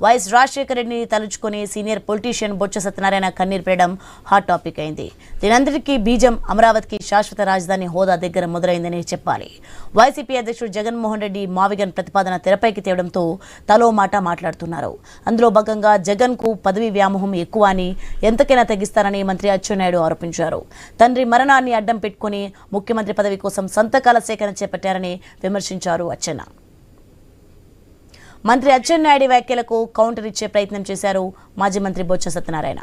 YS Rajasekhara రెడ్డిని తలుచుకుని senior politician Botsa Satyanarayana కన్నీరు పెట్టడం హాట్ టాపిక్ అయింది. దీనందరికీ బీజం అమరావతికి శాశ్వత రాజధాని హోదా దగ్గర మొదలైందని చెప్పాలి. వైసీపీ అధ్యక్షుడు జగన్మోహన్ రెడ్డి మావిగన్ ప్రతిపాదన తెరపైకి తేవడంతో తలో మాట మాట్లాడుతున్నారు. అందులో భాగంగా జగన్ కు పదవి వ్యామోహం ఎక్కువ అని, ఎంతకైనా తగ్గిస్తారని మంత్రి అచ్చెన్నాయుడు ఆరోపించారు. తండ్రి మరణాన్ని అడ్డం పెట్టుకుని ముఖ్యమంత్రి పదవి కోసం సంతకాల సేకరణ చేపట్టారని విమర్శించారు అచ్చెన్న. మంత్రి అచ్చెన్నాయుడు వ్యాఖ్యలకు కౌంటర్ ఇచ్చే ప్రయత్నం చేశారు మాజీ మంత్రి బొత్స సత్యనారాయణ.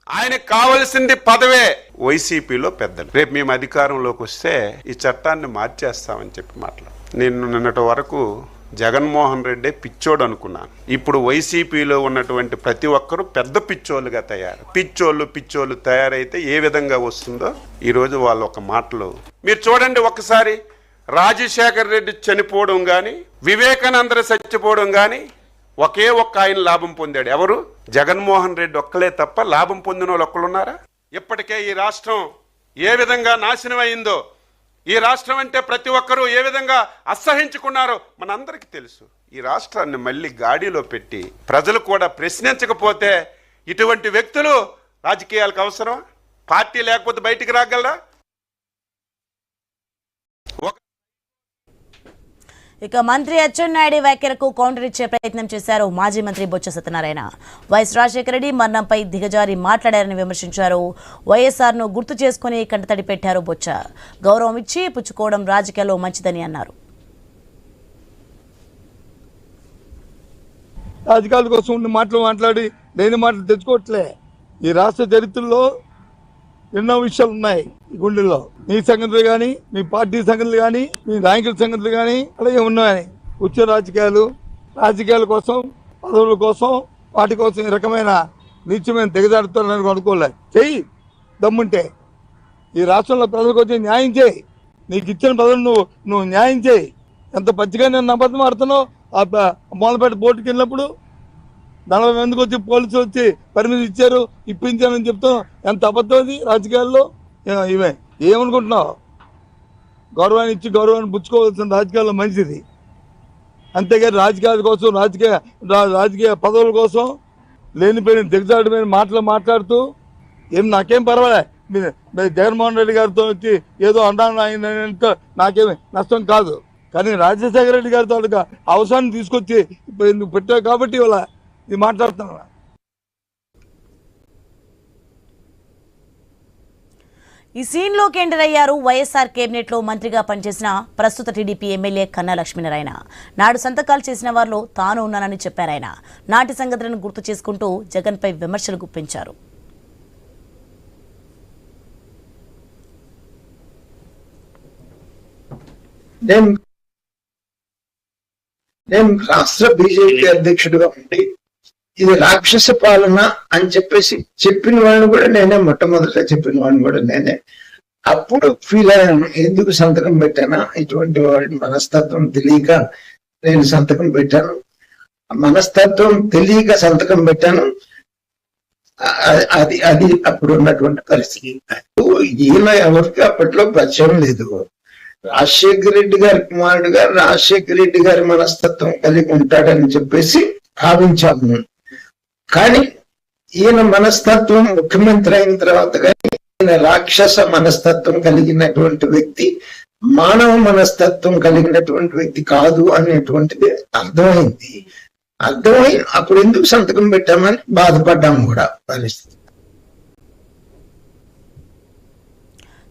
ఆయనకు కావలసింది పదవే. వైసీపీలో పెద్దలు రేపు మేము అధికారంలోకి వస్తే ఈ చట్టాన్ని మార్చేస్తామని చెప్పి మాట్లాడు. నేను నిన్నటి వరకు జగన్మోహన్ రెడ్డి పిచ్చోడు అనుకున్నాను. ఇప్పుడు వైసీపీలో ఉన్నటువంటి ప్రతి ఒక్కరూ పెద్ద పిచ్చోళ్ళుగా పిచ్చోళ్ళు తయారైతే ఏ విధంగా వస్తుందో ఈరోజు వాళ్ళ ఒక మాటలు మీరు చూడండి. ఒక్కసారి రాజశేఖర రెడ్డి చనిపోవడం కానీ, వివేకానంద చచ్చిపోవడం కానీ ఒకే ఒక్క ఆయన లాభం పొందాడు. ఎవరు? జగన్మోహన్ రెడ్డి ఒక్కలే తప్ప లాభం పొందిన వాళ్ళు ఒక్కలున్నారా? ఇప్పటికే ఈ రాష్ట్రం ఏ విధంగా నాశనం అయిందో, ఈ రాష్ట్రం అంటే ప్రతి ఒక్కరూ ఏ విధంగా అసహించుకున్నారో మనందరికీ తెలుసు. ఈ రాష్ట్రాన్ని మళ్ళీ గాడిలో పెట్టి ప్రజలు కూడా ప్రశ్నించకపోతే ఇటువంటి వ్యక్తులు రాజకీయాలకు అవసరం? పార్టీ లేకపోతే బయటికి రాగలరా? ఇక మంత్రి అచ్చెన్నాయుడు వ్యాఖ్యలకు కౌంటర్ ఇచ్చే ప్రయత్నం చేశారు మాజీ మంత్రి బొత్స సత్యనారాయణ. వైఎస్ రాజశేఖర రెడ్డి మరణంపై దిగజారి మాట్లాడారని విమర్శించారు. వైఎస్ఆర్ ను గుర్తు చేసుకుని కంటతడి పెట్టారు బొత్స. గౌరవం ఇచ్చి పుచ్చుకోవడం రాజకీయాల్లో మంచిదని అన్నారు. రాజకీయాల కోసం ఉన్న మాట్లాడి లేని మాటలు తెచ్చుకోవట్లే. ఈ రాష్ట్ర చరిత్రలో ఎన్నో విషయాలు ఉన్నాయి ఈ గుండెల్లో. మీ సంగతులు కానీ, మీ పార్టీ సంగతులు కానీ, మీ నాయకుల సంగతులు కానీ అలాగే ఉన్నాయి. ఉచ్చ రాజకీయాల కోసం, పదవుల కోసం, వాటి కోసం ఈ రకమైన నీచమైన దిగజారుతారని అనుకోలే. చెయ్యి దమ్ముంటే ఈ రాష్ట్రంలో ప్రజలకు వచ్చి న్యాయం చేయి. నీకు ఇచ్చిన పదవులు నువ్వు న్యాయం చేయి. ఎంత పచ్చిగా నేను అబద్ధం ఆడుతున్నావు. మొదలుపేట బోర్డుకి వెళ్ళినప్పుడు 40 మందికి వచ్చి పోలీసులు వచ్చి పర్మిషన్ ఇచ్చారు, ఇప్పించారని చెప్తాం. ఎంత అబద్ధం అది రాజకీయాల్లో. ఇవే ఏమనుకుంటున్నావు? గౌరవాన్ని ఇచ్చి గౌరవాన్ని పుచ్చుకోవాల్సిన రాజకీయాల్లో మంచిది. అంతేగాని రాజకీయాల కోసం, రాజకీయ పదవుల కోసం లేనిపోయిన దిగజారుడమైన మాట్లాడుతూ నాకేం పర్వాలే. జగన్మోహన్ రెడ్డి గారితో వచ్చి ఏదో అన్నాను ఆయన నాకేమి నష్టం కాదు. కానీ రాజశేఖర రెడ్డి గారితో అవసరాన్ని తీసుకొచ్చి ఇప్పుడు పెట్టావు కాబట్టి ఇవాళ ఇది మాట్లాడుతున్నా. ఈ సీన్లోకి ఎంటర్ అయ్యారు వైఎస్ఆర్ కేబినెట్ లో మంత్రిగా పనిచేసిన ప్రస్తుత టీడీపీ ఎమ్మెల్యే కన్నా లక్ష్మీనారాయణ. నాడు సంతకాలు చేసిన వారిలో తాను ఉన్నానని చెప్పారాయన. నాటి సంగతులను గుర్తు చేసుకుంటూ జగన్ పై విమర్శలు గుప్పించారు. నేను రాష్ట్ర బీజేపీ అధ్యక్షుడిగా ఉండి ఇది రాక్షస పాలన అని చెప్పేసి చెప్పిన వాడిని కూడా నేనే, మొట్టమొదట చెప్పిన వాడిని కూడా నేనే. అప్పుడు ఫీల్ అయ్యాను, ఎందుకు సంతకం పెట్టానా, ఇటువంటి వాడి మనస్తత్వం తెలియక నేను సంతకం పెట్టాను. మనస్తత్వం తెలియక సంతకం పెట్టాను. అది అప్పుడు ఉన్నటువంటి పరిస్థితి. ఈయన ఎవరికి అప్పట్లో పరిచయం లేదు. రాజశేఖర రెడ్డి గారి కుమారుడుగా రాజశేఖర రెడ్డి గారి మనస్తత్వం కలిగి ఉంటాడని చెప్పేసి భావించాము. కానీ ఈయన మనస్తత్వం ముఖ్యమంత్రి అయిన తర్వాత కానీ ఈయన రాక్షస మనస్తత్వం కలిగినటువంటి వ్యక్తి, మానవ మనస్తత్వం కలిగినటువంటి వ్యక్తి కాదు అనేటువంటిది అర్థమై అప్పుడు ఎందుకు సంతకం పెట్టామని బాధపడ్డాము కూడా పరిస్థితి.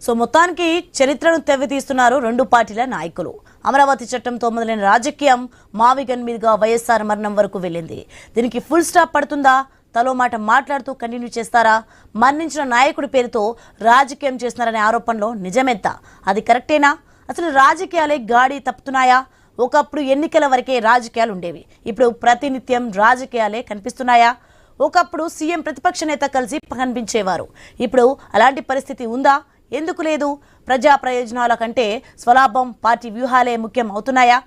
సో మొత్తానికి చరిత్రను తెవ్వితీస్తున్నారు రెండు పార్టీల నాయకులు. అమరావతి చట్టంతో మొదలైన రాజకీయం మావిగన్ మీదుగా వైఎస్ఆర్ మరణం వరకు వెళ్ళింది. దీనికి ఫుల్ స్టాప్ పడుతుందా? తలో మాట మాట్లాడుతూ కంటిన్యూ చేస్తారా? మరణించిన నాయకుడి పేరుతో రాజకీయం చేస్తున్నారనే ఆరోపణలో నిజమెంత? అది కరెక్టేనా? అసలు రాజకీయాలే గాడి తప్పుతున్నాయా? ఒకప్పుడు ఎన్నికల వరకే రాజకీయాలు ఉండేవి, ఇప్పుడు ప్రతినిత్యం రాజకీయాలే కనిపిస్తున్నాయా? ఒకప్పుడు సీఎం ప్రతిపక్ష నేత కలిసి కనిపించేవారు, ఇప్పుడు అలాంటి పరిస్థితి ఉందా? ఎందుకు లేదు? ప్రజా ప్రయోజనాల కంటే స్వలాభం, పార్టీ వ్యూహాలే ముఖ్యం అవుతున్నాయా?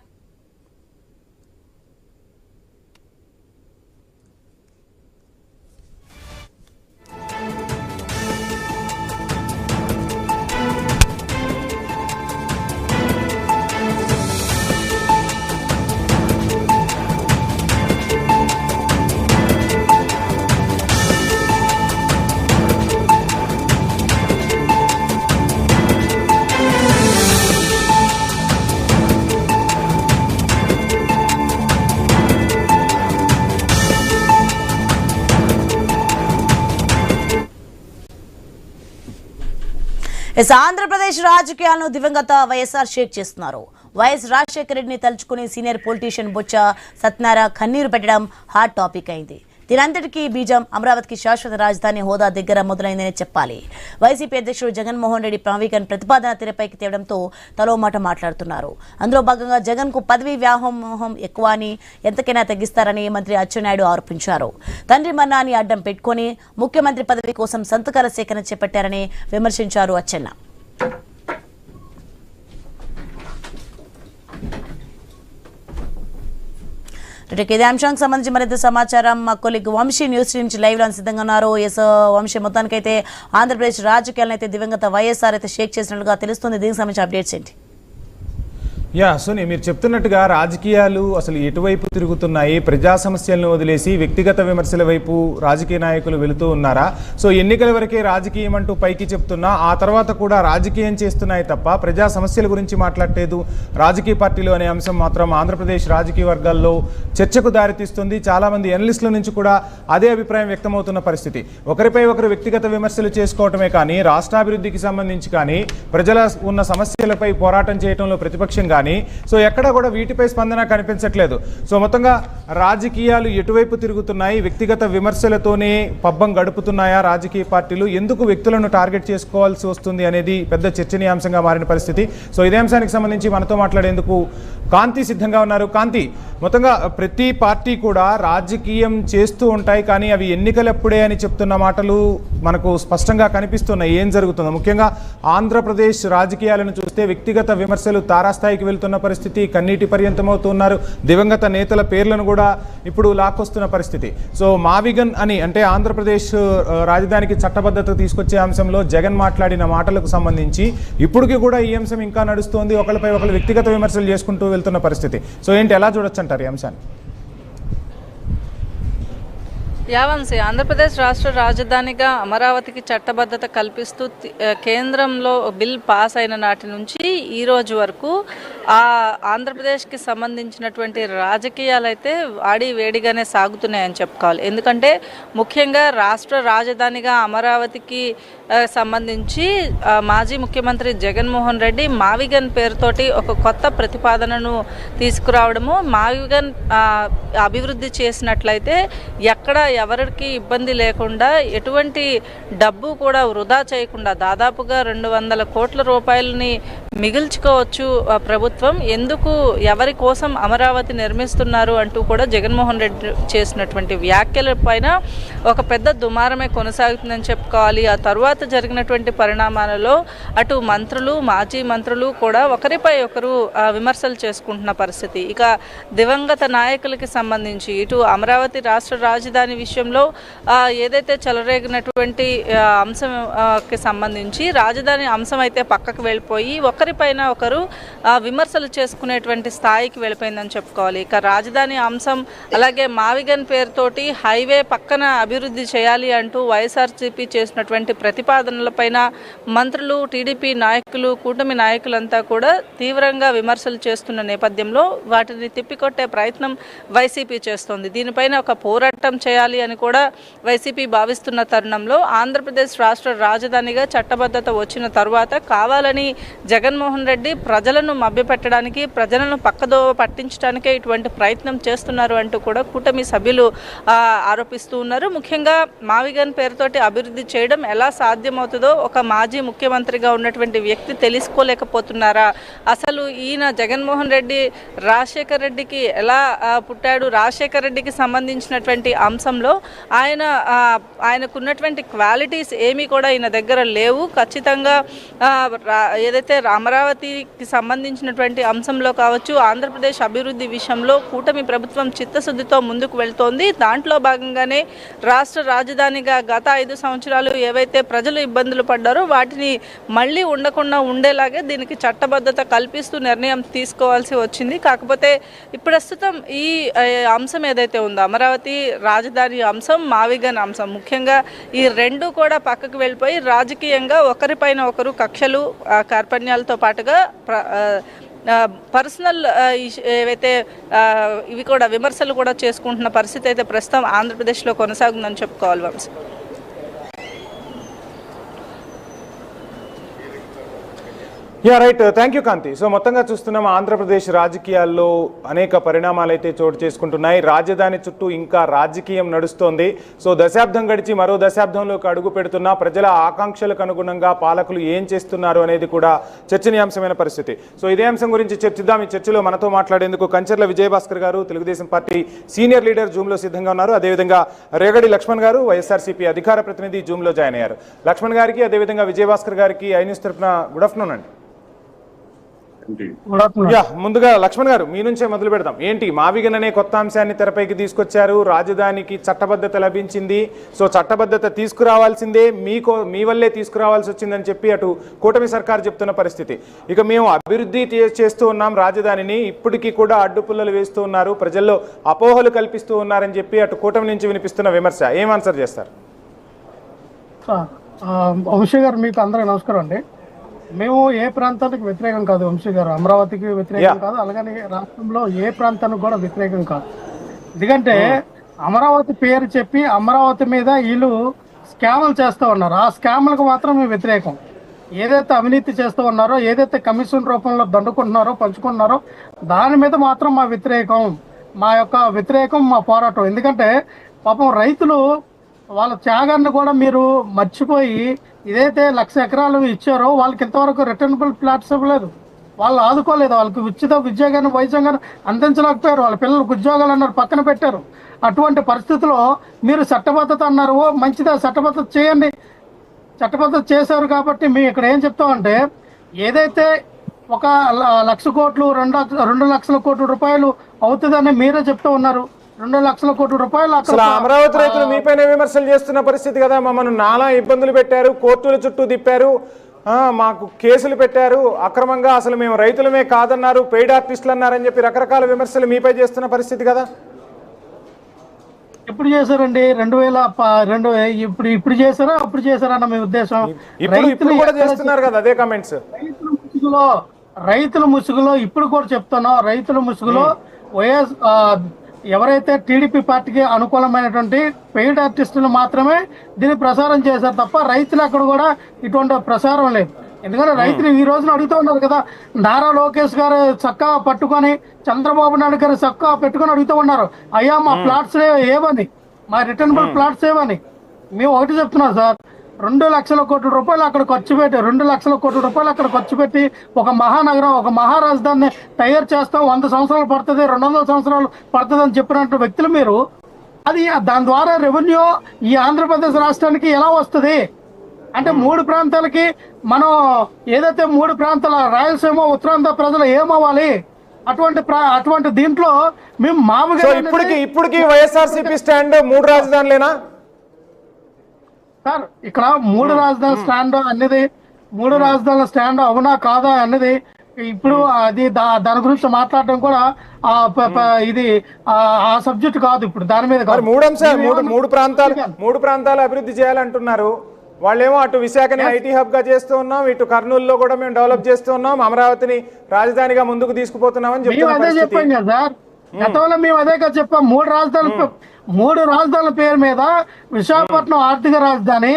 ఆంధ్రప్రదేశ్ రాజకీయాలను దివంగత వైఎస్ఆర్ షేక్ చేస్తున్నారు. వైఎస్ రాజశేఖర రెడ్డిని తలుచుకుని సీనియర్ పొలిటీషియన్ బొత్స సత్యనారాయణ కన్నీరు పెట్టడం హాట్ టాపిక్ అయింది. దీనంతటికీ బీజం అమరావతికి శాశ్వత రాజధాని హోదా దగ్గర మొదలైందని చెప్పాలి. వైసీపీ అధ్యక్షుడు జగన్మోహన్ రెడ్డి ప్రావికన్ ప్రతిపాదన తెరపైకి తేవడంతో తలో మాట మాట్లాడుతున్నారు. అందులో భాగంగా జగన్ కు పదవీ వ్యామోహం ఎక్కువ అని, ఎంతకైనా తగ్గిస్తారని మంత్రి అచ్చెన్నాయుడు ఆరోపించారు. తండ్రి మరణాన్ని అడ్డం పెట్టుకుని ముఖ్యమంత్రి పదవి కోసం సంతకాల సేకరణ చేపట్టారని విమర్శించారు అచ్చెన్న. ఇదే అంశానికి సంబంధించి మరింత సమాచారం మా కొలీగ్ వంశీ న్యూస్ నుంచి లైవ్ లో సిద్ధంగా ఉన్నారు. ఎస్ వంశీ, మొత్తానికైతే ఆంధ్రప్రదేశ్ రాజకీయాలను అయితే దివంగత వైఎస్ఆర్ అయితే షేక్ చేసినట్లుగా తెలుస్తుంది. దీనికి సంబంధించి అప్డేట్స్ ఏంటి? సోని, మీరు చెప్తున్నట్టుగా రాజకీయాలు అసలు ఎటువైపు తిరుగుతున్నాయి? ప్రజా సమస్యలను వదిలేసి వ్యక్తిగత విమర్శల వైపు రాజకీయ నాయకులు వెళుతూ ఉన్నారా? సో ఎన్నికల వరకే రాజకీయం అంటూ పైకి చెప్తున్నా ఆ తర్వాత కూడా రాజకీయం చేస్తున్నాయి తప్ప ప్రజా సమస్యల గురించి మాట్లాడలేదు రాజకీయ పార్టీలు అనే అంశం మాత్రం ఆంధ్రప్రదేశ్ రాజకీయ వర్గాల్లో చర్చకు దారితీస్తుంది. చాలామంది ఎనలిస్టుల నుంచి కూడా అదే అభిప్రాయం వ్యక్తమవుతున్న పరిస్థితి. ఒకరిపై ఒకరు వ్యక్తిగత విమర్శలు చేసుకోవటమే కానీ రాష్ట్రాభివృద్ధికి సంబంధించి కానీ ప్రజల ఉన్న సమస్యలపై పోరాటం చేయడంలో ప్రతిపక్షం కానీ సో ఎక్కడా కూడా వీటిపై స్పందన కనిపించట్లేదు. సో మొత్తంగా రాజకీయాలు ఎటువైపు తిరుగుతున్నాయి? వ్యక్తిగత విమర్శలతోనే పబ్బం గడుపుతున్నాయా రాజకీయ పార్టీలు? ఎందుకు వ్యక్తులను టార్గెట్ చేసుకోవాల్సి వస్తుంది అనేది పెద్ద చర్చనీయాంశంగా మారిన పరిస్థితి. సో ఇదే అంశానికి సంబంధించి మనతో మాట్లాడేందుకు కాంతి సిద్ధంగా ఉన్నారు. కాంతి, మొత్తంగా ప్రతి పార్టీ కూడా రాజకీయం చేస్తూ ఉంటాయి, కానీ అవి ఎన్నికలప్పుడే అని చెప్తున్న మాటలు మనకు స్పష్టంగా కనిపిస్తున్నాయి. ఏం జరుగుతుందో ముఖ్యంగా ఆంధ్రప్రదేశ్ రాజకీయాలను చూస్తే వ్యక్తిగత విమర్శలు తారాస్థాయికి వెళ్తున్న పరిస్థితి, కన్నీటి పర్యంతమవుతున్నారు. దివంగత నేతల పేర్లను కూడా ఇప్పుడు లాక్కొస్తున్న పరిస్థితి. సో మావిగన్ అని అంటే ఆంధ్రప్రదేశ్ రాజధానికి చట్టబద్ధత తీసుకొచ్చే అంశంలో జగన్ మాట్లాడిన మాటలకు సంబంధించి ఇప్పటికీ కూడా ఈ అంశం ఇంకా నడుస్తోంది. ఒకరిపై ఒకరు వ్యక్తిగత విమర్శలు చేసుకుంటూ వెళ్తున్న పరిస్థితి. సో ఏంటి, ఎలా చూడొచ్చు అంటారు ఈ అంశాన్ని? యావంశీ, ఆంధ్రప్రదేశ్ రాష్ట్ర రాజధానిగా అమరావతికి చట్టబద్ధత కల్పిస్తూ కేంద్రంలో బిల్ పాస్ అయిన నాటి నుంచి ఈ రోజు వరకు ఆంధ్రప్రదేశ్కి సంబంధించినటువంటి రాజకీయాలు అయితే వాడి వేడిగానే సాగుతున్నాయని చెప్పుకోవాలి. ఎందుకంటే ముఖ్యంగా రాష్ట్ర రాజధానిగా అమరావతికి సంబంధించి మాజీ ముఖ్యమంత్రి జగన్మోహన్ రెడ్డి మావిగన్ పేరుతోటి ఒక కొత్త ప్రతిపాదనను తీసుకురావడము, మావిగన్ అభివృద్ధి చేసినట్లయితే ఎక్కడ ఎవరికి ఇబ్బంది లేకుండా ఎటువంటి డబ్బు కూడా వృధా చేయకుండా దాదాపుగా 200 కోట్ల రూపాయలని మిగిల్చుకోవచ్చు ప్రభుత్వం. ఎందుకు ఎవరి కోసం అమరావతి నిర్మిస్తున్నారు అంటూ కూడా జగన్మోహన్ రెడ్డి చేసినటువంటి వ్యాఖ్యల పైన ఒక పెద్ద దుమారమే కొనసాగుతుందని చెప్పుకోవాలి. ఆ తర్వాత జరిగినటువంటి పరిణామాలలో అటు మంత్రులు, మాజీ మంత్రులు కూడా ఒకరిపై ఒకరు విమర్శలు చేసుకుంటున్న పరిస్థితి. ఇక దివంగత నాయకులకి సంబంధించి ఇటు అమరావతి రాష్ట్ర రాజధాని విషయంలో ఏదైతే చెలరేగినటువంటి అంశంకి సంబంధించి రాజధాని అంశం అయితే పక్కకు వెళ్ళిపోయి ఒకరిపైన ఒకరు విమర్శలు చేసుకునేటువంటి స్థాయికి వెళ్ళిపోయిందని చెప్పుకోవాలి. ఇక రాజధాని అంశం అలాగే మావిగన్ పేరుతోటి హైవే పక్కన అభివృద్ధి చేయాలి అంటూ వైఎస్ఆర్సీపీ చేసినటువంటి ప్రతిపాదనలపైన మంత్రులు, టీడీపీ నాయకులు, కూటమి నాయకులంతా కూడా తీవ్రంగా విమర్శలు చేస్తున్న నేపథ్యంలో వాటిని తిప్పికొట్టే ప్రయత్నం వైసీపీ చేస్తోంది. దీనిపైన ఒక పోరాటం చేయాలి అని కూడా వైసీపీ భావిస్తున్న తరుణంలో ఆంధ్రప్రదేశ్ రాష్ట్ర రాజధానిగా చట్టబద్ధత వచ్చిన తర్వాత కావాలని జగన్మోహన్ రెడ్డి ప్రజలను మభ్యపెట్టడానికి, ప్రజలను పక్కదోవ పట్టించడానికే ఇటువంటి ప్రయత్నం చేస్తున్నారు అంటూ కూడా కూటమి సభ్యులు ఆరోపిస్తూ ఉన్నారు. ముఖ్యంగా మావిగన్ పేరుతోటి అభివృద్ధి చేయడం ఎలా సాధ్యమవుతుందో ఒక మాజీ ముఖ్యమంత్రిగా ఉన్నటువంటి వ్యక్తి తెలుసుకోలేకపోతున్నారా? అసలు ఈయన జగన్మోహన్ రెడ్డి రాజశేఖర్ రెడ్డికి ఎలా పుట్టాడు? రాజశేఖర్ రెడ్డికి సంబంధించినటువంటి అంశంలో ఆయనకున్నటువంటి క్వాలిటీస్ ఏమీ కూడా ఈయన దగ్గర లేవు. ఖచ్చితంగా ఏదైతే అమరావతికి సంబంధించినటువంటి అంశంలో కావచ్చు, ఆంధ్రప్రదేశ్ అభివృద్ధి విషయంలో కూటమి ప్రభుత్వం చిత్తశుద్ధితో ముందుకు వెళ్తోంది. దాంట్లో భాగంగానే రాష్ట్ర రాజధానిగా గత 5 సంవత్సరాలు ఏవైతే ప్రజలు ఇబ్బందులు పడ్డారో వాటిని మళ్ళీ ఉండకుండా ఉండేలాగే దీనికి చట్టబద్ధత కల్పిస్తూ నిర్ణయం తీసుకోవాల్సి వచ్చింది. కాకపోతే ప్రస్తుతం ఈ అంశం ఏదైతే ఉందో అమరావతి రాజధాని అంశం, మావిగన్ అంశం, ముఖ్యంగా ఈ రెండు కూడా పక్కకు వెళ్ళిపోయి రాజకీయంగా ఒకరిపైన ఒకరు కక్షలు, కార్పణ్యాలతో పాటుగా పర్సనల్ ఏవైతే ఇవి కూడా విమర్శలు కూడా చేసుకుంటున్న పరిస్థితి అయితే ప్రస్తుతం ఆంధ్రప్రదేశ్లో కొనసాగుందని చెప్పుకోవాలి. Vamshi, right, thank you Kanti. So మొత్తంగా చూస్తున్నాం ఆంధ్రప్రదేశ్ రాజకీయాల్లో అనేక పరిణామాలు అయితే చోటు చేసుకుంటున్నాయి. రాజధాని చుట్టూ ఇంకా రాజకీయం నడుస్తోంది. సో దశాబ్దం గడిచి మరో దశాబ్దంలోకి అడుగు పెడుతున్నా ప్రజల ఆకాంక్షలకు అనుగుణంగా పాలకులు ఏం చేస్తున్నారు అనేది కూడా చర్చనీయాంశమైన పరిస్థితి. సో ఇదే అంశం గురించి చర్చిద్దాం. ఈ చర్చలో మనతో మాట్లాడేందుకు కంచర్ల విజయభాస్కర్ గారు, తెలుగుదేశం పార్టీ సీనియర్ లీడర్ జూమ్లో సిద్ధంగా ఉన్నారు. అదేవిధంగా రేగడి లక్ష్మణ్ గారు, వైఎస్ఆర్సీపీ అధికార ప్రతినిధి జూమ్లో జాయిన్ అయ్యారు. లక్ష్మణ్ గారికి అదేవిధంగా విజయభాస్కర్ గారికి ఐ న్యూస్ తరఫున గుడ్ ఆఫ్టర్నూన్ అండి. ముందుగా లక్ష్మణ్ గారు మీ నుంచే మొదలు పెడదాం. ఏంటి మావిగన్ అనే కొత్త అంశాన్ని తెరపైకి తీసుకొచ్చారు, రాజధానికి చట్టబద్ధత లభించింది, సో చట్టబద్ధత తీసుకురావాల్సిందే, మీ వల్లే తీసుకురావాల్సి వచ్చిందని చెప్పి అటు కూటమి సర్కార్ చెప్తున్న పరిస్థితి. ఇక మేము అభివృద్ధి చేస్తూ ఉన్నాం రాజధానిని, ఇప్పటికీ కూడా అడ్డుపుల్లలు వేస్తూ ఉన్నారు, ప్రజల్లో అపోహలు కల్పిస్తూ ఉన్నారని చెప్పి అటు కూటమి నుంచి వినిపిస్తున్న విమర్శ, ఏం ఆన్సర్ చేస్తారు? వంశీ గారు, మీకు అందరికీ నమస్కారం అండి. మేము ఏ ప్రాంతానికి వ్యతిరేకం కాదు వంశీ గారు, అమరావతికి వ్యతిరేకం కాదు, అలాగని రాష్ట్రంలో ఏ ప్రాంతానికి కూడా వ్యతిరేకం కాదు. ఎందుకంటే అమరావతి పేరు చెప్పి అమరావతి మీద వీళ్ళు స్కాములు చేస్తూ ఉన్నారు. ఆ స్కాములకు మాత్రం మేము వ్యతిరేకం. ఏదైతే అవినీతి చేస్తూ ఉన్నారో, ఏదైతే కమిషన్ రూపంలో దండుకుంటున్నారో, పంచుకుంటున్నారో దాని మీద మాత్రం మా వ్యతిరేకం, మా యొక్క వ్యతిరేకం, మా పోరాటం. ఎందుకంటే పాపం రైతులు వాళ్ళ త్యాగాన్ని కూడా మీరు మర్చిపోయి ఇదైతే 1,00,000 ఎకరాలు ఇచ్చారో వాళ్ళకి ఇంతవరకు రిటర్నబుల్ ప్లాట్స్ ఇవ్వలేదు, వాళ్ళు ఆదుకోలేదు, వాళ్ళకి ఉచిత ఉద్యోగాన్ని వైద్యంగాన్ని అందించలేకపోయారు, వాళ్ళ పిల్లలకు ఉద్యోగాలు అన్నారు పక్కన పెట్టారు. అటువంటి పరిస్థితుల్లో మీరు చట్టబద్ధత అన్నారు, మంచిదా చట్టబద్ధత చేయండి, చట్టబద్ధత చేశారు. కాబట్టి మేము ఇక్కడ ఏం చెప్తామంటే ఏదైతే 1,00,000 కోట్లు 2 లక్షల కోట్ల రూపాయలు అవుతుందని మీరే చెప్తూ ఉన్నారు. 2 లక్షల కోట్ల రూపాయలు అసలు అమరావతి రైతులు మీపైన విమర్శలు చేస్తున్న పరిస్థితి కదా, మమ్మల్ని నానా ఇబ్బందులు పెట్టారు, కోర్టుల చుట్టూ తిప్పారు, మాకు కేసులు పెట్టారు అక్రమంగా, అసలు మేము రైతులమే కాదన్నారు, పెయిడ్ ఆర్టిస్టులు అన్నారని చెప్పి రకరకాల విమర్శలు మీపై చేస్తున్న పరిస్థితి కదా. ఎప్పుడు చేశారండి? 2002 ఇప్పుడు చేశారా అప్పుడు చేశారన్న మీ ఉద్దేశం? ఇప్పుడు కూడా చేస్తున్నారు కదా అదే కామెంట్స్. రైతుల ముసుగులో ఇప్పుడు కూడా చెప్తున్నాం, రైతుల ముసుగులో ఎవరైతే టీడీపీ పార్టీకి అనుకూలమైనటువంటి పెయిడ్ ఆర్టిస్టులు మాత్రమే దీన్ని ప్రసారం చేశారు తప్ప రైతులు అక్కడ కూడా ఇటువంటి ప్రసారం లేదు. ఎందుకంటే రైతులు ఈ రోజున అడుగుతూ ఉన్నారు కదా, నారా లోకేష్ గారు చక్కా పట్టుకొని, చంద్రబాబు నాయుడు గారు చక్కా పెట్టుకొని అడుగుతూ ఉన్నారు, అయ్యా మా ప్లాట్స్ ఏవని, మా రిటర్నబుల్ ప్లాట్స్ ఏవని. మేము ఒకటి చెప్తున్నాం సార్, 2 లక్షల కోట్ల రూపాయలు అక్కడ ఖర్చు పెట్టి 2 లక్షల కోట్ల రూపాయలు అక్కడ ఖర్చు పెట్టి ఒక మహానగరం, ఒక మహారాజధానిని తయారు చేస్తాం, 100 సంవత్సరాలు పడుతుంది, 200 సంవత్సరాలు పడుతుంది అని చెప్పినట్టు వ్యక్తులు మీరు, అది దాని ద్వారా రెవెన్యూ ఈ ఆంధ్రప్రదేశ్ రాష్ట్రానికి ఎలా వస్తుంది అంటే 3 ప్రాంతాలకి మనం ఏదైతే 3 ప్రాంతాల రాయలసీమ ఉత్తరాంధ్ర ప్రజలు ఏమవ్వాలి? అటువంటి దీంట్లో మేము మామూలుగా ఇప్పటికి వైఎస్ఆర్సీపీ స్టాండ్ 3 రాజధానులేనా సార్? ఇక్కడ 3 రాజధానుల స్టాండ్ అనేది 3 రాజధానుల స్టాండ్ అవునా కాదా అన్నది ఇప్పుడు అది దాని గురించి మాట్లాడడం కూడా ఇది ఆ సబ్జెక్ట్ కాదు. ఇప్పుడు దాని మీద 3 ప్రాంతాలు అభివృద్ధి చేయాలంటున్నారు వాళ్ళేమో. అటు విశాఖని ఐటీ హబ్ గా చేస్తూ ఉన్నాం, ఇటు కర్నూలులో కూడా మేము డెవలప్ చేస్తూ ఉన్నాం, అమరావతిని రాజధానిగా ముందుకు తీసుకుపోతున్నామని చెప్పాం కదా సార్. గతంలో మేము అదే కదా చెప్పాం, 3 రాజధానుల పేరు మీద విశాఖపట్నం ఆర్థిక రాజధాని,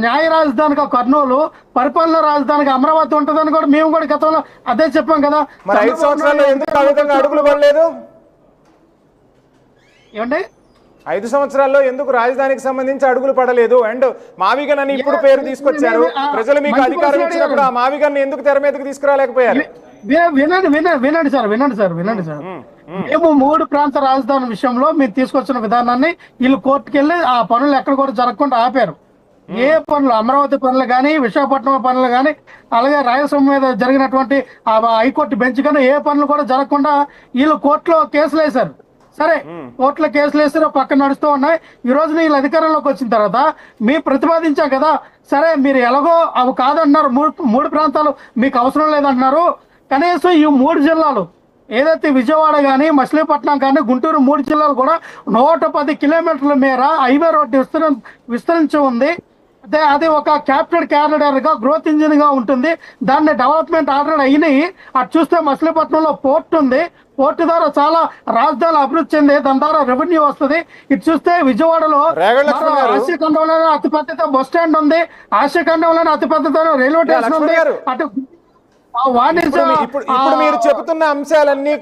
న్యాయ రాజధానిగా కర్నూలు, పరిపాలన రాజధానిగా అమరావతి ఉంటుందని కూడా మేము కూడా గతంలో అదే చెప్పాం కదా. 5 సంవత్సరాల్లో ఎందుకు ఆ విధంగా అడుగులు పడలేదు? ఏమండి 5 సంవత్సరాల్లో ఎందుకు రాజధానికి సంబంధించి అడుగులు పడలేదు? అండ్ మావిగన్ అని ఇప్పుడు పేరు తీసుకొచ్చారు, ప్రజలు మీకు అధికారం ఇచ్చినప్పుడు ఆ మావిగన్ ఎందుకు తెర మీదకి తీసుకురాలేకపోయారు? వినండి సార్. మేము 3 ప్రాంత రాజధాని విషయంలో మీరు తీసుకొచ్చిన విధానాన్ని వీళ్ళు కోర్టుకు వెళ్ళి ఆ పనులు ఎక్కడ కూడా జరగకుండా ఆపారు. ఏ పనులు, అమరావతి పనులు కానీ, విశాఖపట్నం పనులు కానీ, అలాగే రాయలసీమ మీద జరిగినటువంటి హైకోర్టు బెంచ్ కానీ ఏ పనులు కూడా జరగకుండా వీళ్ళు కోర్టులో కేసులు వేశారు. సరే, కోర్టులో కేసులు వేసారు, పక్కన నడుస్తూ ఉన్నాయి. ఈ రోజు వీళ్ళు అధికారంలోకి వచ్చిన తర్వాత మేము ప్రతిపాదించాం కదా, సరే మీరు ఎలాగో అవి కాదన్నారు, 3 ప్రాంతాలు మీకు అవసరం లేదంటున్నారు, కనీసం ఈ 3 జిల్లాలు ఏదైతే విజయవాడ కానీ, మచిలీపట్నం కానీ, గుంటూరు 3 జిల్లాలు కూడా 110 కిలోమీటర్ల మేర హైవే రోడ్డు విస్తరించి ఉంది. అది ఒక క్యాపిటల్ క్యారిడార్ గా, గ్రోత్ ఇంజిన్ గా ఉంటుంది. దాన్ని డెవలప్మెంట్ ఆల్రెడీ అయినాయి. అటు చూస్తే మచిలీపట్నంలో పోర్ట్ ఉంది, పోర్టు ద్వారా చాలా రాజధానులు అభివృద్ధి చెంది, దాని ద్వారా రెవెన్యూ వస్తుంది. ఇటు చూస్తే విజయవాడలో ఆసియా ఖండంలోనే అతిపెద్ద బస్ స్టాండ్ ఉంది, ఆసియా ఖండంలోనే అతిపెద్ద రైల్వే స్టేషన్ ఉంది. ఇప్పుడు మీరు చెబుతున్న అంశాలన్నీ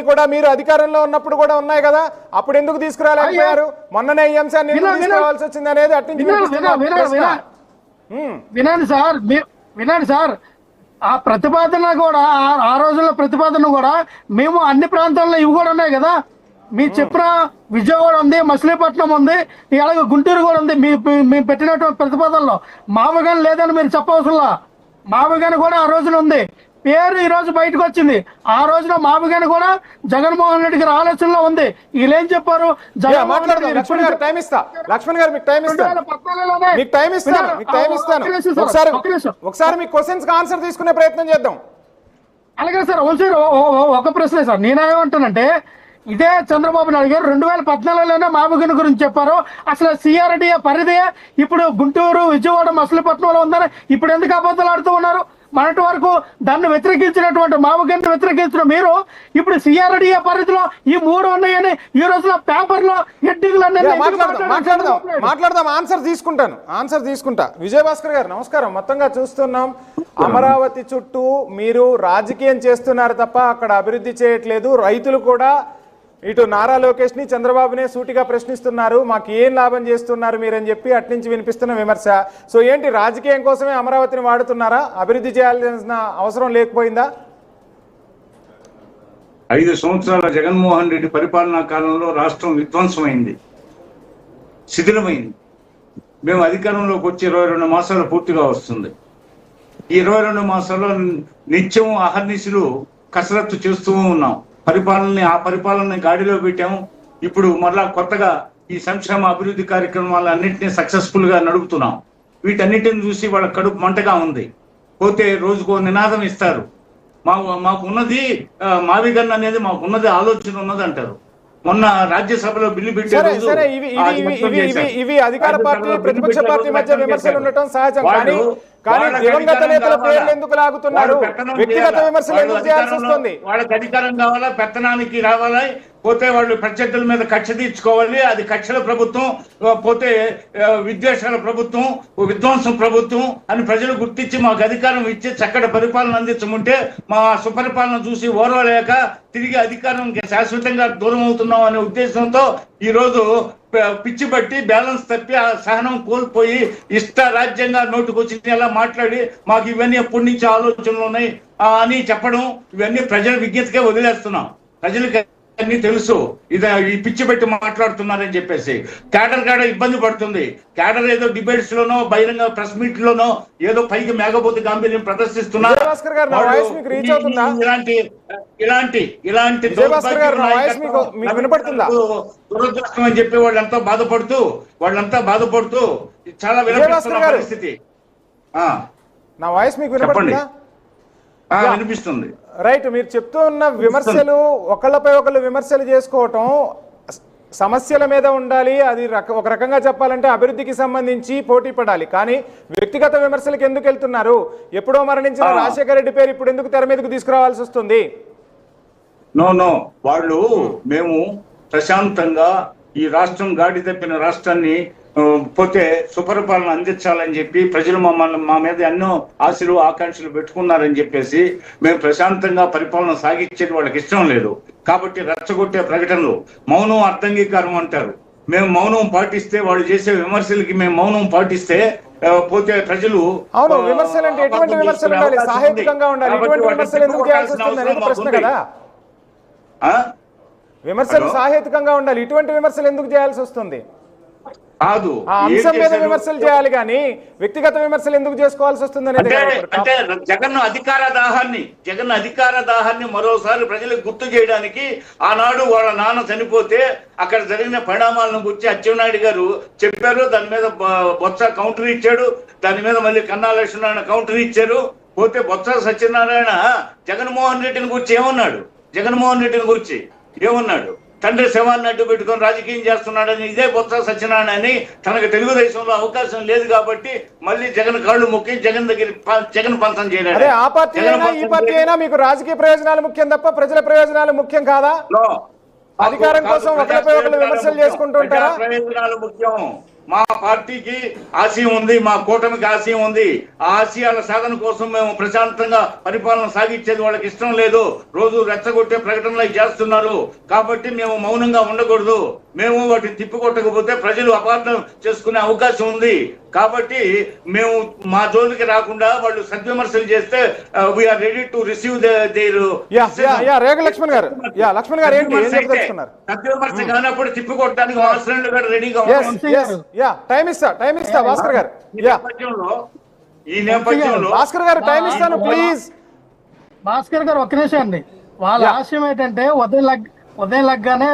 కూడా మీరు అధికారంలో ఉన్నప్పుడు కూడా ఉన్నాయి కదా, అప్పుడు ఎందుకు తీసుకురాలేకపోయారు? మొన్ననే ఈ అంశాన్ని ఎందుకు తీసుకురావాల్సి వచ్చింది అనేది వినండి సార్, ఆ ప్రతిపాదన కూడా ఆ రోజుల్లో ప్రతిపాదన కూడా మేము అన్ని ప్రాంతాల్లో ఇవి కూడా ఉన్నాయి కదా. మీరు చెప్పిన విజయవాడ ఉంది, మచిలీపట్నం ఉంది, అలాగే గుంటూరు కూడా ఉంది. మేము పెట్టినటువంటి ప్రతిపాదనలో మామగాని లేదని మీరు చెప్పవసరంలా. మామగాని కూడా ఆ రోజున ఉంది, పేరు ఈ రోజు బయటకు వచ్చింది. ఆ రోజున మామగాని కూడా జగన్మోహన్ రెడ్డి గారి ఆలోచనలో ఉంది. వీళ్ళేం చెప్పారు? ఒకసారి మీ క్వశ్చన్స్ ఆన్సర్ తీసుకునే ప్రయత్నం చేద్దాం. అలాగే సార్, ఒక ప్రశ్నే సార్. నేనేమంటానంటే, ఇదే చంద్రబాబు నాయుడు గారు 2014లోనే మామగాని గురించి చెప్పారు. అసలు సిఆర్డీఏ పరిధి ఇప్పుడు గుంటూరు, విజయవాడ, మచిలీపట్నంలో ఉందని ఇప్పుడు ఎందుకు అబద్ధాలు ఆడుతూ ఉన్నారు? మొన్నటి వరకు దాన్ని వ్యతిరేకించినటువంటి మామగారిని వ్యతిరేకించిన మీరు ఇప్పుడు సిఆర్డీఏ పరిధిలో ఈ 3 ఉన్నాయని ఈ రోజున పేపర్లో హెడ్డింగ్లు మాట్లాడదాం. ఆన్సర్ తీసుకుంటా. విజయభాస్కర్ గారు నమస్కారం. మొత్తంగా చూస్తున్నాం, అమరావతి చుట్టూ మీరు రాజకీయం చేస్తున్నారు తప్ప అక్కడ అభివృద్ధి చేయట్లేదు. రైతులు కూడా ఇటు నారా లోకేష్ ని, చంద్రబాబునే సూటిగా ప్రశ్నిస్తున్నారు, మాకు ఏం లాభం చేస్తున్నారు మీరని చెప్పి అట్నుంచి వినిపిస్తున్న విమర్శ. సో ఏంటి, రాజకీయం కోసమే అమరావతిని వాడుతున్నారా? అభివృద్ధి చేయాల్సిన అవసరం లేకపోయిందా? 5 సంవత్సరాల జగన్మోహన్ రెడ్డి పరిపాలనా కాలంలో రాష్ట్రం విధ్వంసమైంది, శిథిలమైంది. మేము అధికారంలోకి వచ్చి 22 మాసాలు పూర్తిగా వస్తుంది. ఈ 22 మాసాల్లో నిత్యం అహర్నిశలు కసరత్తు చేస్తూ ఉన్నాం. ఆ పరిపాలనని గాడిలో పెట్టాము. ఇప్పుడు మరలా కొత్తగా ఈ సంక్షేమ అభివృద్ధి కార్యక్రమాలన్నింటినీ సక్సెస్ఫుల్ గా నడుపుతున్నాం. వీటన్నిటిని చూసి వాళ్ళ కడుపు మంటగా ఉంది. పోతే రోజుకో నినాదం ఇస్తారు, మాకు ఉన్నది మావిగన్ అనేది, మాకు ఉన్నది ఆలోచన ఉన్నది అంటారు. మొన్న రాజ్యసభలో బిల్లు పెట్టారు. ఇవి అధికార పార్టీ, ప్రతిపక్ష పార్టీ మధ్య విమర్శలు ఉండటం సహజం. కానీ దివంగత నేతల పేర్లు ఎందుకు లాగుతున్నారు? వ్యక్తిగత విమర్శలు ఎందుకు చేయాల్సి వస్తుంది? వాళ్ళకి అధికారం కావాలా, పెత్తనానికి రావాలా, పోతే వాళ్ళు ప్రత్యర్థుల మీద కక్ష తీర్చుకోవాలి. అది కక్షల ప్రభుత్వం, పోతే విద్వేషాల ప్రభుత్వం, విధ్వంసం ప్రభుత్వం అని ప్రజలు గుర్తించి మాకు అధికారం ఇచ్చి చక్కటి పరిపాలన అందించమంటే మా సుపరిపాలన చూసి ఓర్వలేక తిరిగి అధికారం శాశ్వతంగా దూరం అవుతున్నాం అనే ఉద్దేశంతో ఈ రోజు పిచ్చి బట్టి బ్యాలెన్స్ తప్పి ఆ సహనం కోల్పోయి ఇష్ట రాజ్యంగా నోటుకొచ్చి ఎలా మాట్లాడి మాకు ఇవన్నీ ఎప్పటి నుంచి ఆలోచనలు ఉన్నాయి అని చెప్పడం, ఇవన్నీ ప్రజల విజ్ఞతకే వదిలేస్తున్నాం. ప్రజలకి అన్ని తెలుసు, ఈ పిచ్చి పెట్టి మాట్లాడుతున్నారని చెప్పేసి. క్యాడర్ కాడ ఇబ్బంది పడుతుంది. క్యాడర్ ఏదో డిబేట్స్ లోనో బహిరంగ ప్రెస్ మీట్ లోనో ఏదో పైకి మేఘపోతే గాంభీర్యం ప్రదర్శిస్తున్నారు. ఇలాంటి దురదృష్టం అని చెప్పి వాళ్ళంతా బాధపడుతూ చాలా వినపడుతున్న పరిస్థితి. నా వాయిస్ మీకు వినపడుతుందా? వినిపిస్తుంది. రైట్, మీరు చెప్తూ ఉన్న విమర్శలు, ఒకళ్ళపై ఒకళ్ళు విమర్శలు చేసుకోవటం సమస్యల మీద ఉండాలి. అది ఒక రకంగా చెప్పాలంటే అభివృద్ధికి సంబంధించి పోటీ పడాలి. కానీ వ్యక్తిగత విమర్శలకు ఎందుకు వెళ్తున్నారు? ఎప్పుడో మరణించిన రాజశేఖర రెడ్డి పేరు ఇప్పుడు ఎందుకు తెర మీదకు తీసుకురావాల్సి వస్తుంది? నో వాళ్ళు మేము ప్రశాంతంగా ఈ రాష్ట్రం గాడి తప్పిన రాష్ట్రాన్ని పోతే సుపరిపాలన అందించాలని చెప్పి ప్రజలు మా మీద ఎన్నో ఆశలు ఆకాంక్షలు పెట్టుకున్నారని చెప్పేసి మేము ప్రశాంతంగా పరిపాలన సాగించేది వాళ్ళకి ఇష్టం లేదు. కాబట్టి రెచ్చగొట్టే ప్రకటనలు, మౌనం అర్థంగీకారం అంటారు. మేము మౌనం పాటిస్తే, వాళ్ళు చేసే విమర్శలకి మేము మౌనం పాటిస్తే పోతే ప్రజలు విమర్శలు అంటే ఎటువంటి విమర్శలు ఉండాలి? సాహిత్యంగా ఉండాలి. ఎటువంటి విమర్శలు ఎందుకు చేయాల్సి వస్తుంది అనేది ప్రశ్న కదా. విమర్శలు సాహిత్యంగా ఉండాలి. ఇటువంటి విమర్శలు ఎందుకు చేయాల్సి వస్తుంది? కాదు, అంశం మీద విమర్శలు చేయాలి కానీ వ్యక్తిగత విమర్శలు ఎందుకు చేసుకోవాల్సి వస్తుంది అనేది. అంటే జగన్ అధికార దాహాన్ని మరోసారి ప్రజలకు గుర్తు చేయడానికి ఆనాడు వాళ్ళ నాన్న చనిపోతే అక్కడ జరిగిన పరిణామాలను గురించి అచ్చెన్నాయుడు గారు చెప్పారు. దాని మీద బొత్స కౌంటర్ ఇచ్చాడు. దాని మీద మళ్ళీ కన్నా లక్ష్మీనారాయణ కౌంటర్ ఇచ్చారు. పోతే బొత్స సత్యనారాయణ జగన్మోహన్ రెడ్డిని గురించి ఏమన్నాడు? తండ్రి శవాన్ని అడ్డు పెట్టుకొని రాజకీయం చేస్తున్నాడని, ఇదే బొత్స సత్యనారాయణ అని, తనకు తెలుగుదేశంలో అవకాశం లేదు కాబట్టి మళ్ళీ జగన్ కాళ్ళు మొక్కి జగన్ పంతం చేయలేదు. ఆ పార్టీ అయినా ఈ పార్టీ అయినా మీకు రాజకీయ ప్రయోజనాలు ముఖ్యం తప్ప ప్రజల ప్రయోజనాలు ముఖ్యం కాదా? అధికారం కోసం ఒకరిపై ఒకరు విమర్శలు చేసుకుంటూ ఉంటారా? ప్రయోజనాలు ముఖ్యం. మా పార్టీకి ఆశయం ఉంది, మా కూటమికి ఆశయం ఉంది. ఆ ఆశయాల సాధన కోసం మేము ప్రశాంతంగా పరిపాలన సాగించేది వాళ్ళకి ఇష్టం లేదు. రోజు రెచ్చగొట్టే ప్రకటనలు చేస్తున్నారు. కాబట్టి మేము మౌనంగా ఉండకూడదు. మేము వాటిని తిప్పికొట్టకపోతే ప్రజలు అపార్థం చేసుకునే అవకాశం ఉంది. కాబట్టి మేము మా జోలికి రాకుండా వాళ్ళు సద్విమర్శలు చేస్తే we're ready to receive there. Lakshman గారు సద్విమర్శ కానప్పుడు తిప్పికొట్టడానికి మా శ్రేణులు కూడా రెడీగా ఉన్నారు. భాస్కర్ గారు ఈ నేపథ్యంలో భాస్కర్ గారు టైం ఇస్తాను ప్లీజ్. భాస్కర్ గారు ఒక్క నిమిషం అండి. వాళ్ళ ఆశయం ఏంటంటే ఉదయం లగ్గానే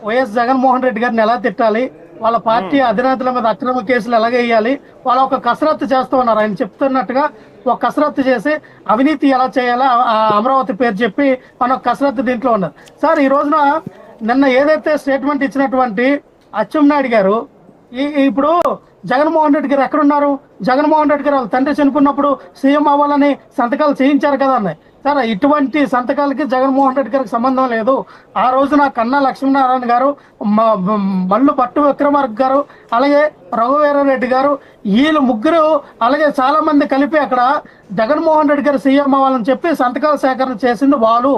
వైఎస్ జగన్మోహన్ రెడ్డి గారిని ఎలా తిట్టాలి, వాళ్ళ పార్టీ అధినేతల మీద అక్రమ కేసులు ఎలాగేయాలి, వాళ్ళ ఒక కసరత్తు చేస్తూ ఉన్నారు. ఆయన చెప్తున్నట్టుగా ఒక కసరత్తు చేసి అవినీతి ఎలా చేయాలో అమరావతి పేరు చెప్పి మన కసరత్తు దీంట్లో ఉన్నారు. సార్ ఈ రోజున నిన్న ఏదైతే స్టేట్మెంట్ ఇచ్చినటువంటి అచ్చెన్నాయుడు గారు ఇప్పుడు జగన్మోహన్ రెడ్డి గారు ఎక్కడున్నారు? జగన్మోహన్ రెడ్డి గారు వాళ్ళ తండ్రి చనిపోయినప్పుడు సీఎం అవ్వాలని సంతకాలు చేయించారు కదా అన్నాయి. సరే ఇటువంటి సంతకాలకి జగన్మోహన్ రెడ్డి గారికి సంబంధం లేదు. ఆ రోజున కన్నా లక్ష్మీనారాయణ గారు, మల్లు భట్టు విక్రమార్క గారు, అలాగే రఘువీరారెడ్డి గారు, వీళ్ళు ముగ్గురు అలాగే చాలా మంది కలిపి అక్కడ జగన్మోహన్ రెడ్డి గారు సీఎం అవ్వాలని చెప్పి సంతకాల సేకరణ చేసింది వాళ్ళు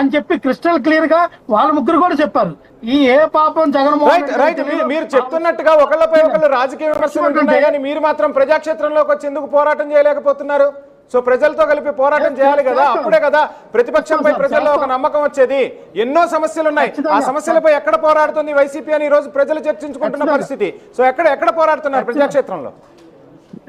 అని చెప్పి క్రిస్టల్ క్లియర్ గా వాళ్ళ ముగ్గురు కూడా చెప్పారు. ఈ ఏ పాపం జగన్మోహన్ మీరు చెప్తున్నట్టుగా ఒకళ్ళపై ఒకళ్ళు రాజకీయ విమర్శలు ఉంటున్నాయి కానీ మీరు మాత్రం ప్రజాక్షేత్రంలోకి వచ్చి ఎందుకు పోరాటం చేయలేకపోతున్నారు? సో ప్రజలతో కలిపి పోరాటం చేయాలి కదా, అప్పుడే కదా ప్రతిపక్షంపై ప్రజల్లో ఒక నమ్మకం వచ్చేది. ఎన్నో సమస్యలు ఉన్నాయి, ఆ సమస్యలపై ఎక్కడ పోరాడుతుంది వైసీపీ అని ఈ రోజు ప్రజలు చర్చించుకుంటున్న పరిస్థితి. సో ఎక్కడ పోరాడుతున్నారు ప్రజాక్షేత్రంలో?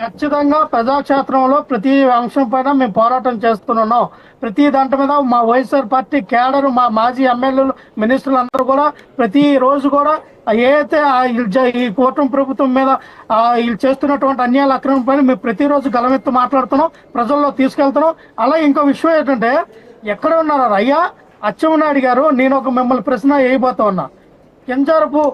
ఖచ్చితంగా ప్రజాక్షేత్రంలో ప్రతి అంశం పైన మేము పోరాటం చేస్తున్నాం. ప్రతి దాంట్లో మీద మా వైఎస్ఆర్ పార్టీ కేడర్, మా మాజీ ఎమ్మెల్యేలు, మినిస్టర్లు అందరూ కూడా ప్రతి రోజు కూడా ఏదైతే ఈ కూటమి ప్రభుత్వం మీద వీళ్ళు చేస్తున్నటువంటి అన్యాయాల అక్రమం పైన మేము ప్రతిరోజు గలమెత్తి మాట్లాడుతున్నాం, ప్రజల్లో తీసుకెళ్తున్నాం. అలాగే ఇంకో విషయం ఏంటంటే ఎక్కడ ఉన్నారు అయ్యా అచ్చెన్నాయుడు గారు? నేను ఒక మిమ్మల్ని ప్రశ్న వేయబోతా ఉన్నా. కింజారపు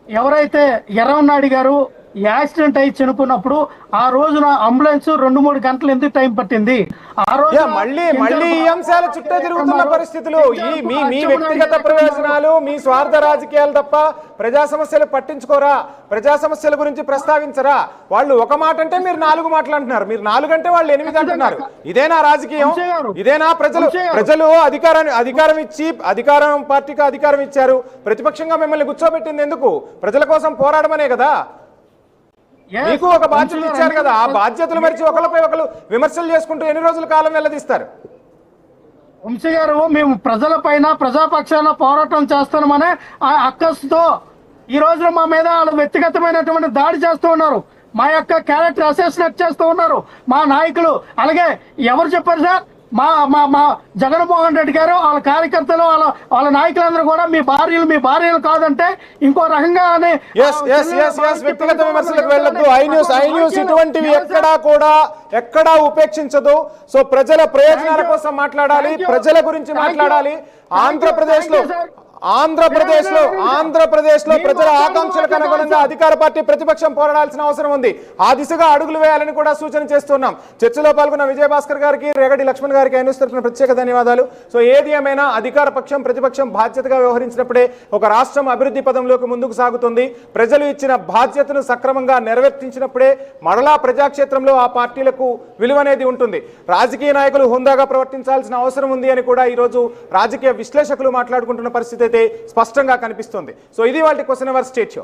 ఎవరైతే ఎర్రవనాయుడు గారు యాక్సిడెంట్ అయి చనిపోయినప్పుడు ఆ రోజున అంబులెన్స్ 2-3 గంటలు ఎందుకు టైం పట్టింది? ఆ రోజు మళ్ళీ ఈ అంశాల చుట్టూ తిరుగుతున్న పరిస్థితులు, మీ వ్యక్తిగత ప్రయోజనాలు, మీ స్వార్థ రాజకీయాలు తప్ప ప్రజా సమస్యలు పట్టించుకోరా? ప్రజా సమస్యల గురించి ప్రస్తావించరా? వాళ్ళు ఒక మాట అంటే మీరు 4 మాటలు అంటున్నారు, మీరు 4 అంటే వాళ్ళు 8 అంటున్నారు. ఇదేనా రాజకీయం? ఇదేనా? ప్రజలు అధికారం ఇచ్చి పార్టీకి అధికారం ఇచ్చారు, ప్రతిపక్షంగా మిమ్మల్ని కూర్చోబెట్టింది ఎందుకు? ప్రజల కోసం పోరాడమనే కదా. మీకు ఒక బాధ్యత ఇచ్చారు కదా, ఆ బాధ్యతలు మరిచి ఒకరిపై ఒకరు విమర్శలు చేసుకుంటూ ఎన్ని రోజుల కాలం వెల్లదీస్తారు? వంశీ గారు, మేము ప్రజల పైన ప్రజాపక్షాన పోరాటం చేస్తున్నామనే ఆ అక్కసుతో ఈ రోజున మా మీద వాళ్ళు వ్యక్తిగతమైనటువంటి దాడి చేస్తూ ఉన్నారు. మా యొక్క క్యారెక్టర్ అసెస్మెంట్ చేస్తూ ఉన్నారు మా నాయకులు. అలాగే ఎవరు చెప్పారు సార్? మా జగన్మోహన్ రెడ్డి గారు, వాళ్ళ కార్యకర్తలు, వాళ్ళ నాయకులందరూ కూడా మీ భార్యలు కాదంటే ఇంకో రకంగా వ్యక్తిగత విమర్శలకు వెళ్ళొద్దు. ఐ న్యూస్ ఇటువంటివి ఎక్కడా ఉపేక్షించదు. సో ప్రజల ప్రయోజనాల కోసం మాట్లాడాలి, ప్రజల గురించి మాట్లాడాలి. ఆంధ్రప్రదేశ్ లో ప్రజల ఆకాంక్షలకు అనుగుణంగా అధికార పార్టీ ప్రతిపక్షం పోరాడాల్సిన అవసరం ఉంది. ఆ దిశగా అడుగులు వేయాలని కూడా సూచన చేస్తున్నాం. చర్చలో పాల్గొన్న విజయభాస్కర్ గారికి, రేగడి లక్ష్మణ్ గారికి ఐ న్యూస్ తరఫున ప్రత్యేక ధన్యవాదాలు. సో ఏది ఏమైనా అధికార పక్షం ప్రతిపక్షం బాధ్యతగా వ్యవహరించినప్పుడే ఒక రాష్ట్రం అభివృద్ధి పదంలోకి ముందుకు సాగుతుంది. ప్రజలు ఇచ్చిన బాధ్యతను సక్రమంగా నెరవేర్చించినప్పుడే మరలా ప్రజాక్షేత్రంలో ఆ పార్టీలకు విలువనేది ఉంటుంది. రాజకీయ నాయకులు హుందాగా ప్రవర్తించాల్సిన అవసరం ఉంది అని కూడా ఈరోజు రాజకీయ విశ్లేషకులు మాట్లాడుకుంటున్న పరిస్థితి అయితే స్పష్టంగా కనిపిస్తుంది. సో ఇది వాళ్ళ క్వశ్చన్ అవర్ స్టేట్ షో.